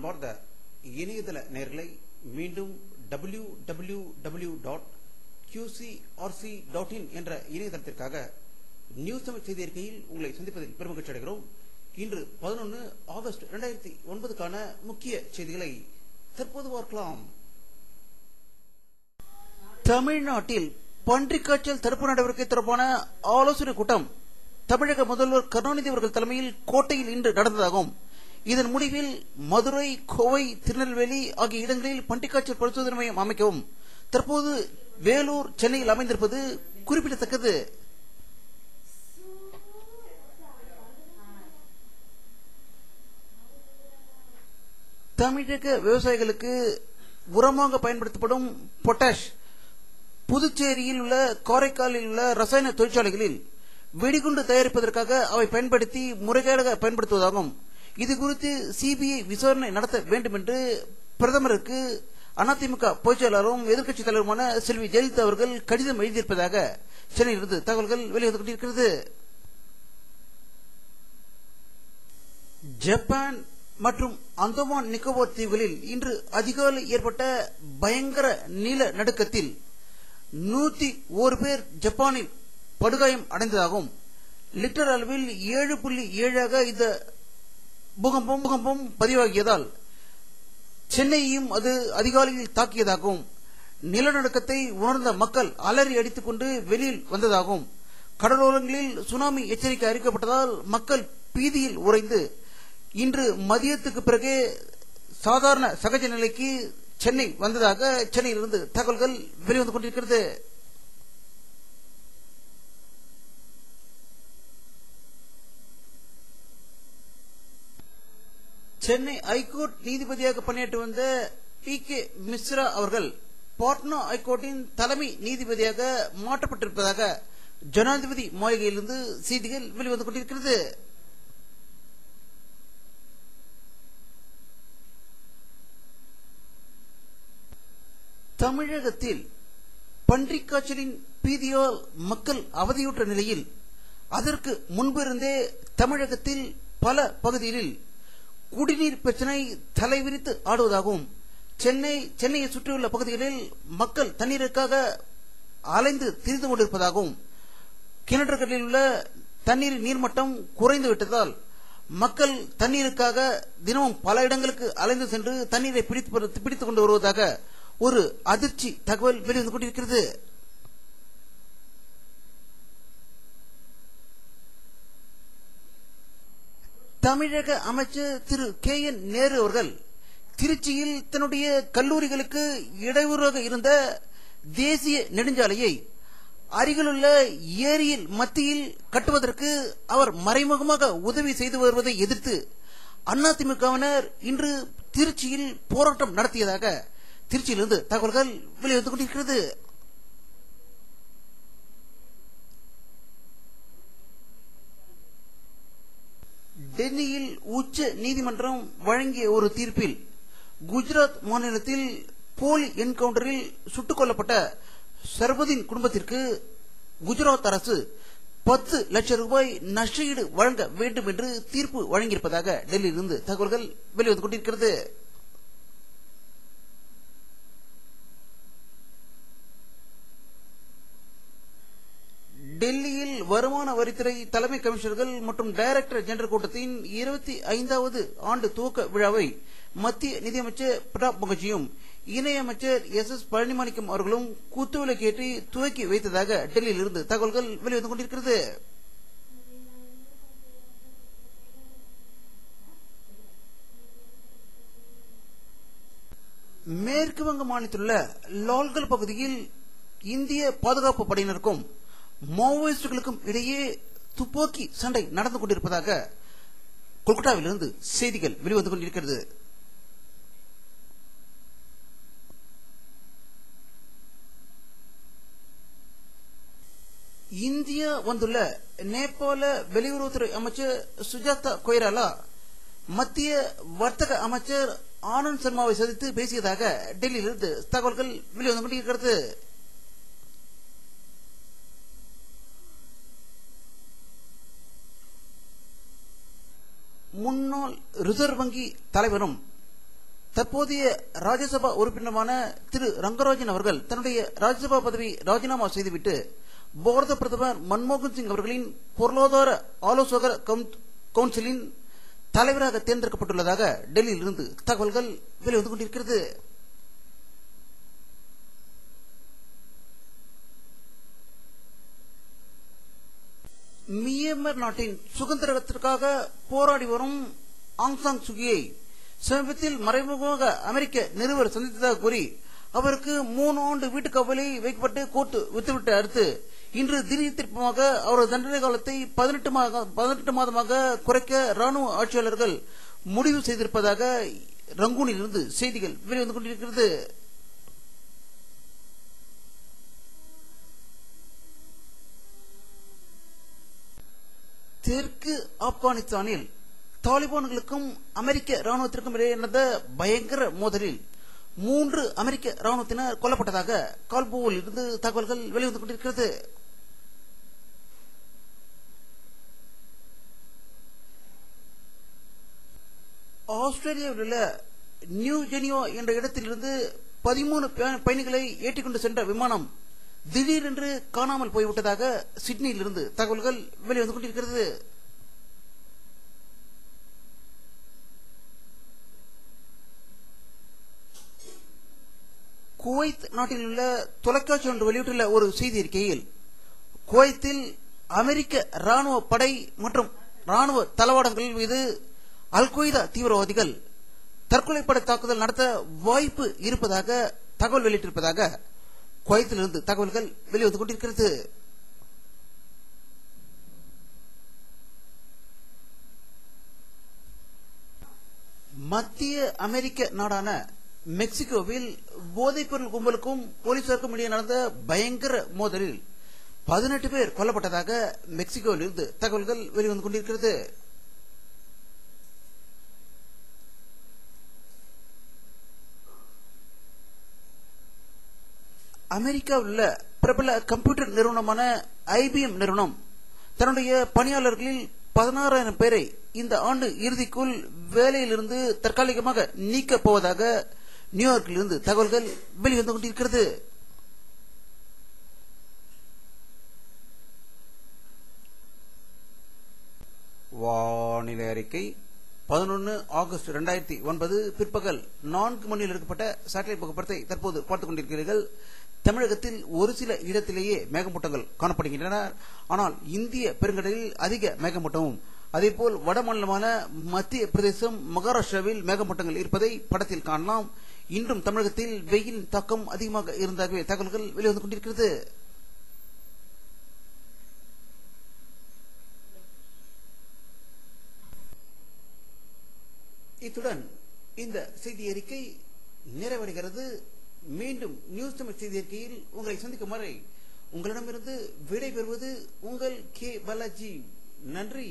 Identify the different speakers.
Speaker 1: அன்பார்ந்த இணையதள நேயர்களை மீண்டும் www.qcrc.in என்ற இணையதளத்திற்காக நியூஸ் தமிழ் செய்தி அறிக்கையில் உங்களை சந்திப்பதில் பெருமகிழ்ச்சி அடைகிறோம். இன்று 11 ஆகஸ்ட் 2009க்கான முக்கிய செய்திகளை தற்போது பார்க்கலாம். தமிழ்நாட்டில் பன்றிக் காய்ச்சல் தடுப்பு நடவடிக்கை தொடர்பான ஆலோசனை கூட்டம் தமிழக முதல்வர் கருணாநிதி அவர்கள் தலைமையில் கோட்டையில் இன்று நடந்ததாகும். இதன் முடிவில் மதுரை, கோவை, திருநெல்வேலி ஆகிய இடங்களில் பன்றிக் காய்ச்சல் பரிசோதனை மையம் அமைக்கவும் தற்போது வேலூர், சென்னையில் அமைந்திருப்பது குறிப்பிடத்தக்கது. தமிழக விவசாயிகளுக்கு உரமாக பயன்படுத்தப்படும் பொட்டாஷ் புதுச்சேரியில் உள்ள காரைக்காலில் உள்ள ரசாயன தொழிற்சாலைகளில் வெடிகுண்டு தயாரிப்பதற்காக அவை பயன்படுத்தி முறைகேடாக பயன்படுத்துவதாகும். இதுகுறித்து சிபிஐ விசாரணை நடத்த வேண்டும் என்று பிரதமருக்கு அதிமுக பொதுச் செயலாளரும் எதிர்க்கட்சித் தலைவருமான செல்வி ஜெயலலிதா அவர்கள் கடிதம் எழுதியிருப்பதாக சென்னையிலிருந்து தகவல்கள் வெளிவந்து கொண்டிருக்கிறது. ஜப்பான் மற்றும் அந்தமான் நிக்கோபார் தீவுகளில் இன்று அதிகாலை ஏற்பட்ட பயங்கர நிலநடுக்கத்தில் 101 பேர் ஜப்பானில் படுகாயம் அடைந்ததாகும். லிட்டர் அளவில் 7.7 இந்த பூகம்பம் பதிவாகியதால் சென்னையையும் அது அதிகாலையில் தாக்கியதாகும். நிலநடுக்கத்தை உணர்ந்த மக்கள் அலறி அடித்துக் கொண்டு வெளியில் வந்ததாகும். கடலோரங்களில் சுனாமி எச்சரிக்கை அறிவிக்கப்பட்டதால் மக்கள் பீதியில் உறைந்து இன்று மதியத்துக்கு பிறகு சாதாரண சகஜ நிலைக்கு சென்னை வந்ததாக சென்னையிலிருந்து தகவல்கள் வெளிவந்து கொண்டிருக்கிறது. சென்னை ஐகோர்ட் நீதிபதியாக பணியாற்றி வந்த PK மிஸ்ரா அவர்கள் பாட்னா ஐகோர்ட்டின் தலைமை நீதிபதியாக மாற்றப்பட்டிருப்பதாக ஜனாதிபதி மாளிகையிலிருந்து செய்திகள் வெளிவந்து கொண்டிருக்கிறது. தமிழகத்தில் பன்றிக் காய்ச்சலின் பீதியால் மக்கள் அவதியுற்ற நிலையில் அதற்கு முன்பிருந்தே தமிழகத்தில் பல பகுதிகளில் குடிநீர் பிரச்சனை தலைவிரித்து ஆடுவதாகவும் சென்னையை சுற்றியுள்ள பகுதிகளில் மக்கள் தண்ணீருக்காக அலைந்து திரிந்து கொண்டிருப்பதாகவும் கிணற்றுகளில் உள்ள தண்ணீரின் நீர்மட்டம் குறைந்து விட்டதால் மக்கள் தண்ணீருக்காக தினமும் பல இடங்களுக்கு அலைந்து சென்று தண்ணீரை பிடித்துக் கொண்டு வருவதாக ஒரு அதிர்ச்சி தகவல் வெளிவந்து கொண்டிருக்கிறது. தமிழக அமைச்சர் திரு KN நேரு அவர்கள் திருச்சியில் தன்னுடைய கல்லூரிகளுக்கு இடையூறாக இருந்த தேசிய நெடுஞ்சாலையை அருகிலுள்ள ஏரியில் மத்தியில் கட்டுவதற்கு அவர் மறைமுகமாக உதவி செய்து வருவதை எதிர்த்து அதிமுகவினர் இன்று திருச்சியில் போராட்டம் நடத்தியதாக திருச்சியிலிருந்து தகவல்கள் வெளிவந்து கொண்டிருக்கிறது. டெல்லியில் உச்ச நீதிமன்றம் வழங்கிய ஒரு தீர்ப்பில் குஜராத் மாநிலத்தில் போலி என்கவுண்டரில் சுட்டுக் கொல்லப்பட்ட சர்வதின் குடும்பத்திற்கு குஜராத் அரசு 10 லட்சம் ரூபாய் நஷ்டஈடு வழங்க வேண்டும் என்று தீர்ப்பு வழங்கியிருப்பதாக டெல்லியிலிருந்து தகவல்கள் வெளிவந்து கொண்டிருக்கிறது. டெல்லியில் வருமான வரித்துறை தலைமை கமிஷனர்கள் மற்றும் டைரக்டர் ஜெனரல் கூட்டத்தின் 25வது ஆண்டு துவக்க விழாவை மத்திய நிதியமைச்சர் பிரணாப் முகர்ஜியும் இணையமைச்சர் SS பழனிமாணிக்கம் அவர்களும் குத்துவிளக்கேற்றி துவக்கி வைத்ததாக டெல்லியில் இருந்து தகவல்கள் வெளிவந்து கொண்டிருக்கிறது. மேற்கு வங்க மாநிலத்தில் உள்ள லால்கர் பகுதியில் இந்திய பாதுகாப்பு படையினருக்கும் மாவோயிஸ்டுகளுக்கும் இடையே துப்பாக்கி சண்டை நடந்து கொண்டிருப்பதாக கொல்கத்தாவிலிருந்து செய்திகள் வெளிவந்து கொண்டிருக்கிறது. இந்தியா வந்துள்ள நேபாள வெளியுறவுத்துறை அமைச்சர் சுஜாதா கொய்ராலா மத்திய வர்த்தக அமைச்சர் ஆனந்த் சர்மாவை சந்தித்து பேசியதாக டெல்லியிலிருந்து தகவல்கள் வெளிவந்து கொண்டிருக்கிறது. முன்னாள் ரிசர்வ் வங்கி தலைவரும் தற்போதைய ராஜ்யசபா உறுப்பினரான திரு ரங்கராஜன் அவர்கள் தன்னுடைய ராஜ்யசபா பதவி ராஜினாமா செய்துவிட்டு பாரத பிரதமர் மன்மோகன் சிங் அவர்களின் பொருளாதார ஆலோசகர் கவுன்சிலின் தலைவராக தேர்ந்தெடுக்கப்பட்டுள்ளதாக டெல்லியில் இருந்து தகவல்கள் வெளிவந்து கொண்டிருக்கிறது. மியான்மர் நாட்டின் சுதந்திரத்திற்காக போராடி வரும் ஆங் சான் சூகியை சமீபத்தில் மறைமுகமாக அமெரிக்க நிருபர் சந்தித்ததாக கூறி அவருக்கு 3 ஆண்டு வீட்டு காவலை வைக்கப்பட்டு கோர்ட்டு உத்தரவிட்டு அடுத்து இன்று திடீர் திருப்பமாக அவரது தண்டனை காலத்தை 18 மாதமாக குறைக்க ராணுவ ஆட்சியாளர்கள் முடிவு செய்திருப்பதாக ரங்கூனில் இருந்து செய்திகள் வெளிவந்து கொண்டிருக்கிறது. தெற்கு ஆப்கானிஸ்தானில் தாலிபான்களுக்கும் அமெரிக்க ராணுவத்திற்கும் இடையே நடந்த பயங்கர மோதலில் 3 அமெரிக்க ராணுவத்தினர் கொல்லப்பட்டதாக கால்போவில் இருந்து தகவல்கள் வெளிவந்து கொண்டிருக்கிறது. ஆஸ்திரேலியாவில் உள்ள நியூ ஜெனியோ என்ற இடத்திலிருந்து 13 பயணிகளை ஏற்றிக்கொண்டு சென்ற விமானம் திடீரென்று காணாமல் போய்விட்டதாக சிட்னியில் இருந்து தகவல்கள் வெளிவந்து கொண்டிருக்கிறது. குவைத் நாட்டில் உள்ள தொலைக்காட்சி ஒன்று வெளியிட்டுள்ள ஒரு செய்தி அறிக்கையில் குவைத்தில் அமெரிக்க ராணுவ படை மற்றும் ராணுவ தளவாடங்கள் மீது அல் கொய்தா தீவிரவாதிகள் தற்கொலைப்படை தாக்குதல் நடத்த வாய்ப்பு இருப்பதாக தகவல் வெளியிட்டிருப்பதாக குவைத்திலிருந்து தகவல்கள் வெளிவந்து கொண்டிருக்கிறது. மத்திய அமெரிக்க நாடான மெக்சிகோவில் போதைப்பொருள் கும்பலுக்கும் போலீசாருக்கும் இடையே நடந்த பயங்கர மோதலில் 18 பேர் கொல்லப்பட்டதாக மெக்சிகோவில் இருந்து தகவல்கள் வெளிவந்து கொண்டிருக்கிறது. அமெரிக்காவில் உள்ள பிரபல கம்ப்யூட்டர் நிறுவனமான IBM நிறுவனம் தன்னுடைய பணியாளர்களில் 16,000 பேரை இந்த ஆண்டு இறுதிக்குள் வேலையிலிருந்து தற்காலிகமாக நீக்கப் போவதாக நியூயார்க்கில் இருந்து தகவல்கள் வெளிவந்து கொண்டிருக்கிறது. வானிலை அறிக்கை 11 ஆகஸ்ட் 2009 பிற்பகல் 4 மணியில் எடுக்கப்பட்ட சேட்டலைட் புகைப்படத்தை தற்போது பார்த்துக் கொண்டிருக்கிறீர்கள். தமிழகத்தில் ஒரு சில இடத்திலேயே மேகமூட்டங்கள் காணப்படுகின்றன. ஆனால் இந்திய பெருங்கடலில் அதிக மேகமூட்டமும் அதேபோல் வட மாநிலமான மத்திய பிரதேசம் மகாராஷ்டிராவில் மேகமூட்டங்கள் இருப்பதை படத்தில் காணலாம். இன்றும் தமிழகத்தில் வெயில் தாக்கம் அதிகமாக இருந்தாகவே தகவல்கள் வெளிவந்து கொண்டிருக்கிறது. இத்துடன் இந்த செய்தி அறிக்கை நிறைவடைகிறது. மீண்டும் நியூஸ் தமிழ் செய்தி அறிக்கையில் உங்களை சந்திக்கும் வரை உங்களிடமிருந்து விடைபெறுவது உங்கள் கே பாலாஜி. நன்றி.